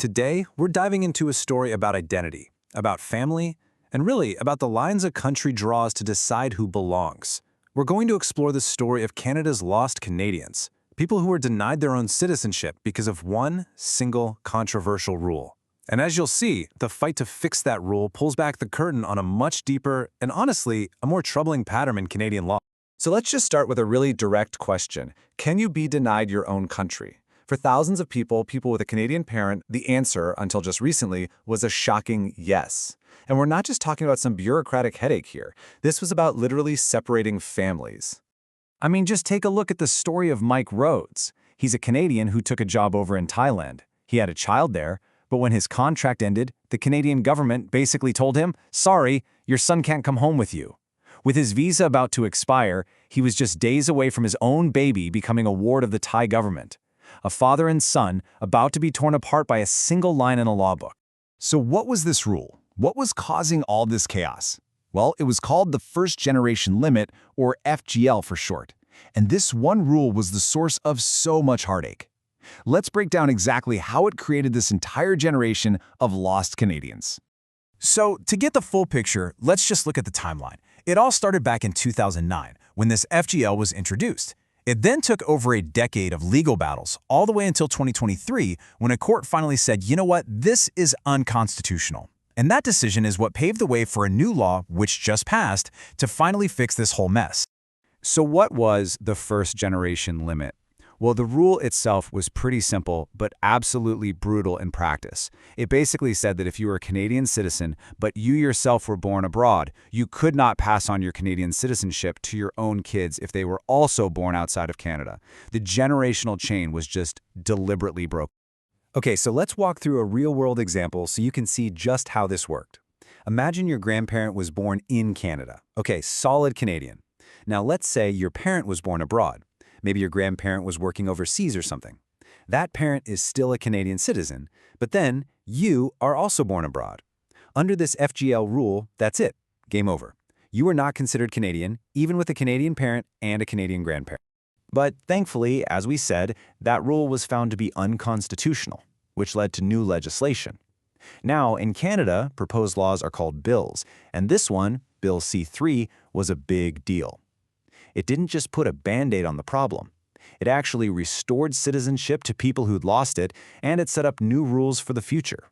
Today, we're diving into a story about identity, about family, and really about the lines a country draws to decide who belongs. We're going to explore the story of Canada's lost Canadians, people who were denied their own citizenship because of one single controversial rule. And as you'll see, the fight to fix that rule pulls back the curtain on a much deeper and honestly, a more troubling pattern in Canadian law. So let's just start with a really direct question. Can you be denied your own country? For thousands of people with a Canadian parent, the answer, until just recently, was a shocking yes. And we're not just talking about some bureaucratic headache here. This was about literally separating families. I mean, just take a look at the story of Mike Rhodes. He's a Canadian who took a job over in Thailand. He had a child there, but when his contract ended, the Canadian government basically told him, sorry, your son can't come home with you. With his visa about to expire, he was just days away from his own baby becoming a ward of the Thai government. A father and son about to be torn apart by a single line in a law book. So what was this rule? What was causing all this chaos? Well, it was called the First Generation Limit, or FGL for short. And this one rule was the source of so much heartache. Let's break down exactly how it created this entire generation of lost Canadians. So, to get the full picture, let's just look at the timeline. It all started back in 2009, when this FGL was introduced. It then took over a decade of legal battles, all the way until 2023, when a court finally said, you know what, this is unconstitutional. And that decision is what paved the way for a new law, which just passed, to finally fix this whole mess. So what was the first generation limit? Well, the rule itself was pretty simple, but absolutely brutal in practice. It basically said that if you were a Canadian citizen, but you yourself were born abroad, you could not pass on your Canadian citizenship to your own kids if they were also born outside of Canada. The generational chain was just deliberately broken. Okay, so let's walk through a real-world example so you can see just how this worked. Imagine your grandparent was born in Canada. Okay, solid Canadian. Now let's say your parent was born abroad. Maybe your grandparent was working overseas or something. That parent is still a Canadian citizen, but then you are also born abroad. Under this FGL rule, that's it. Game over. You are not considered Canadian, even with a Canadian parent and a Canadian grandparent. But thankfully, as we said, that rule was found to be unconstitutional, which led to new legislation. Now, in Canada, proposed laws are called bills, and this one, Bill C-3, was a big deal. It didn't just put a Band-Aid on the problem. It actually restored citizenship to people who'd lost it, and it set up new rules for the future.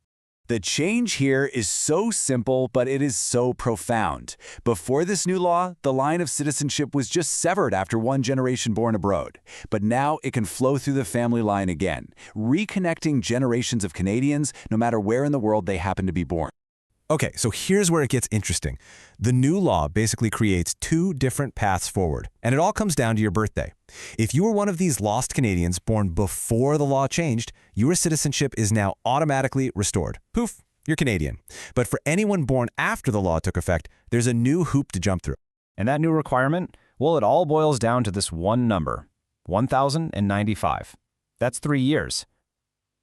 The change here is so simple, but it is so profound. Before this new law, the line of citizenship was just severed after one generation born abroad. But now it can flow through the family line again, reconnecting generations of Canadians no matter where in the world they happen to be born. Okay, so here's where it gets interesting. The new law basically creates two different paths forward, and it all comes down to your birthday. If you were one of these lost Canadians born before the law changed, your citizenship is now automatically restored. Poof, you're Canadian. But for anyone born after the law took effect, there's a new hoop to jump through. And that new requirement? Well, it all boils down to this one number, 1,095. That's 3 years.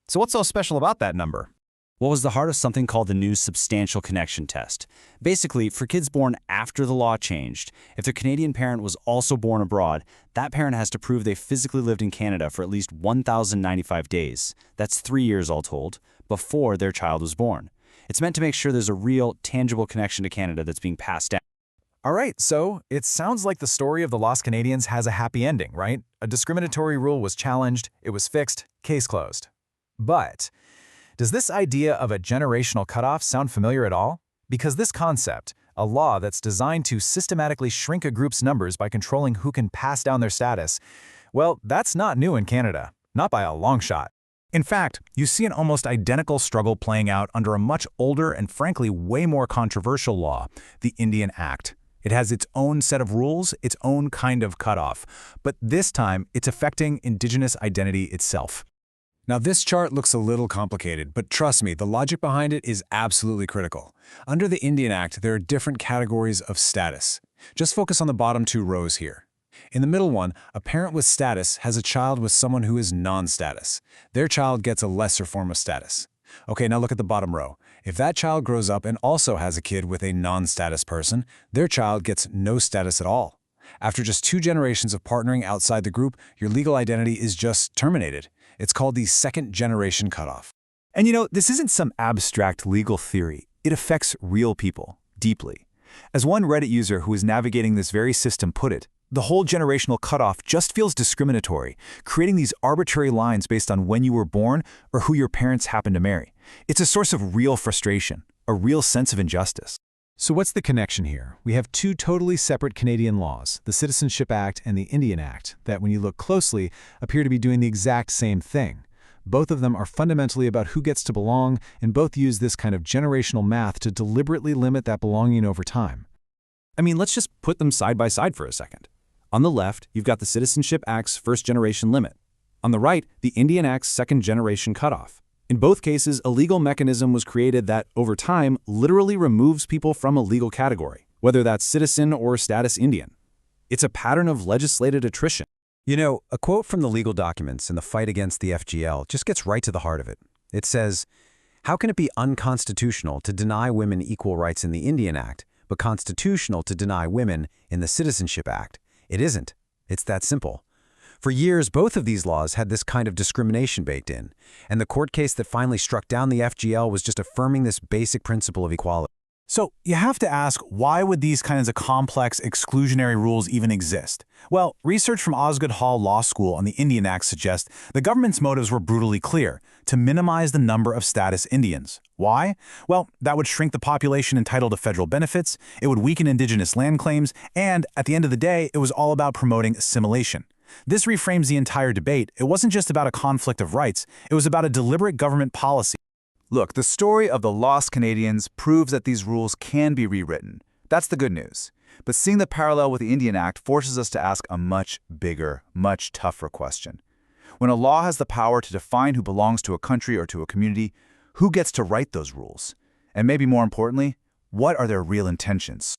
So what's so special about that number? What was the heart of something called the new substantial connection test. Basically, for kids born after the law changed, if their Canadian parent was also born abroad, that parent has to prove they physically lived in Canada for at least 1,095 days. That's 3 years all told, before their child was born. It's meant to make sure there's a real, tangible connection to Canada that's being passed down. All right, so it sounds like the story of the lost Canadians has a happy ending, right? A discriminatory rule was challenged, it was fixed, case closed. But does this idea of a generational cutoff sound familiar at all? Because this concept, a law that's designed to systematically shrink a group's numbers by controlling who can pass down their status, well, that's not new in Canada, not by a long shot. In fact, you see an almost identical struggle playing out under a much older and frankly way more controversial law, the Indian Act. It has its own set of rules, its own kind of cutoff, but this time it's affecting Indigenous identity itself. Now, this chart looks a little complicated, but trust me, the logic behind it is absolutely critical. Under the Indian Act, there are different categories of status. Just focus on the bottom two rows here. In the middle one, a parent with status has a child with someone who is non-status. Their child gets a lesser form of status. Okay, now look at the bottom row. If that child grows up and also has a kid with a non-status person, their child gets no status at all. After just 2 generations of partnering outside the group, your legal identity is just terminated. It's called the second generation cutoff. And you know, this isn't some abstract legal theory. It affects real people, deeply. As one Reddit user who is navigating this very system put it, the whole generational cutoff just feels discriminatory, creating these arbitrary lines based on when you were born or who your parents happened to marry. It's a source of real frustration, a real sense of injustice. So what's the connection here? We have two totally separate Canadian laws, the Citizenship Act and the Indian Act, that when you look closely, appear to be doing the exact same thing. Both of them are fundamentally about who gets to belong, and both use this kind of generational math to deliberately limit that belonging over time. I mean, let's just put them side by side for a second. On the left, you've got the Citizenship Act's first-generation limit. On the right, the Indian Act's second-generation cutoff. In both cases, a legal mechanism was created that, over time, literally removes people from a legal category, whether that's citizen or status Indian. It's a pattern of legislated attrition. You know, a quote from the legal documents in the fight against the FGL just gets right to the heart of it. It says, "How can it be unconstitutional to deny women equal rights in the Indian Act, but constitutional to deny women in the Citizenship Act? It isn't. It's that simple." For years, both of these laws had this kind of discrimination baked in, and the court case that finally struck down the FGL was just affirming this basic principle of equality. So you have to ask, why would these kinds of complex exclusionary rules even exist? Well, research from Osgoode Hall Law School on the Indian Act suggests the government's motives were brutally clear: to minimize the number of status Indians. Why? Well, that would shrink the population entitled to federal benefits, it would weaken Indigenous land claims, and at the end of the day, it was all about promoting assimilation. This reframes the entire debate. It wasn't just about a conflict of rights, it was about a deliberate government policy. Look, the story of the Lost Canadians proves that these rules can be rewritten. That's the good news. But seeing the parallel with the Indian Act forces us to ask a much bigger, much tougher question. When a law has the power to define who belongs to a country or to a community, who gets to write those rules? And maybe more importantly, what are their real intentions?